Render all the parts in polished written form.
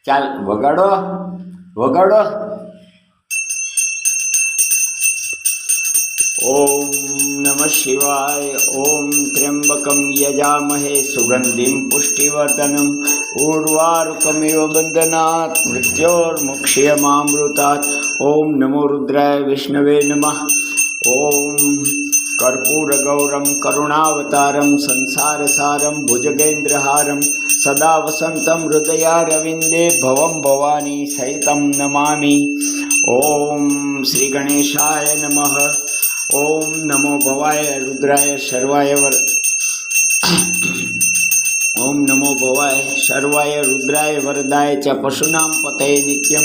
ચાલ વગાડો વગાડો. ઓમ નમઃ શિવાય. ઓમ ત્ર્યંબકમ યજામહે સુગંધિમ પુષ્ટિવર્ધનમ ઉર્વારુકમિવ બંધનાત મૃત્યોર્મુક્ષ્યમામૃતાત. ઓમ નમો રુદ્રાય વિષ્ણવે નમઃ. ઓમ કર્પૂરગૌરમ કરુણાવતારમ સંસારસારમ ભુજગેન્દ્રહારમ સદા વસંતમ હૃદયારવિંદે ભવમ ભવાની સહિતમ નમામિ. ઓમ શ્રી ગણેશાય નમઃ. ઓમ નમો ભવાય રુદ્રાય શર્વાય ઓમ નમો ભવાય શર્વાય રુદ્રાય વરદાય ચ પશુનામ પતये નિત્યમ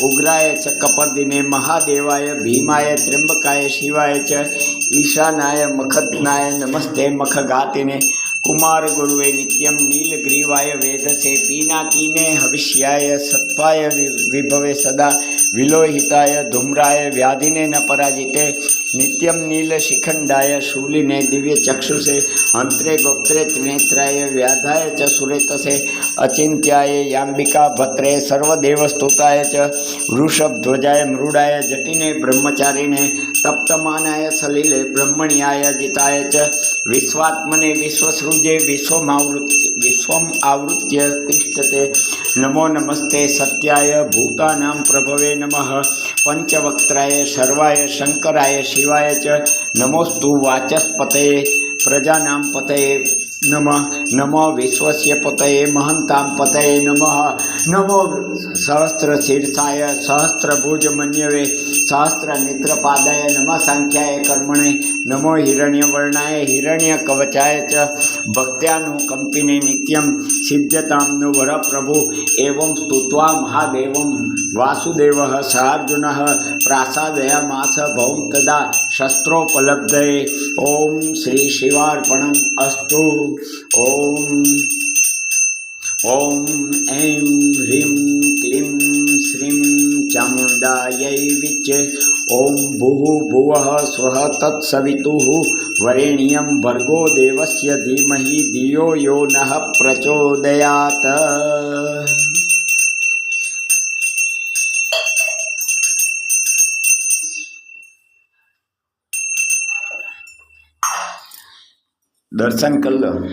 ઉગ્રાય ચ કપર્દિને મહાદેવાય ભીમાય ત્ર્યંબકાય શિવાય ચ ઈશાનાય મખદનાય નમસ્તે મખઘાતિને कुमार गुरुवे नित्यम नीलग्रीवाय वेदसे पीनाकीने हविष्याय सत्वाय विभवे सदा विलोहिताय धूम्राय व्याधिने न पराजिते नित्यम नीलशिखंडाय शूलिने दिव्य चक्षुषे अंतरे गोप्त्रे त्रिनेत्राय व्याधाय च सुरेतसे अचिंत्याय याम्बिका भत्रे सर्वदेवस्तुताय च वृषभध्वजाय मृडाय जटिने ब्रह्मचारिणे तप्तमानाय सलिले ब्रह्मण्याय जिताय च विश्वात्मने विश्वसृजे विश्वमावृत्य तिष्ठते. नमो नमस्ते सत्याय भूतानां प्रभवे नमः. पंचवक्त्राय शर्वाय शंकराय शिवाय च नमोस्तु वाचस्पतये प्रजानां पतये नमः. नमो विश्वस्य पतये महन्तां पतये नमः. नमो सहस्रशीर्षाय सहस्रभुजमन्यवे सहस्रनेत्रपादाय नमः. संख्याय कर्मणे नमो हिरण्यवर्णाय हिरण्यकवचाय च भक्त्यानुकंपिने नित्यं सिद्ध्यतां नु वरप्रभु. एवं स्तुत्वा महादेवं वासुदेवः सार्जुनः प्रासादयामास भौम तदा शस्त्रोपलब्धये. ओम श्री शिवार्पणम् अस्तु. ओम ओम ऐं ह्रीं क्लीं श्रीं चामुण्डायै विच्चे. ओम भूः भुवः स्वः तत्सवितुः वरेण्यं भर्गो देवस्य धीमहि धियो यो नः प्रचोदयात्. दर्शन कर लो.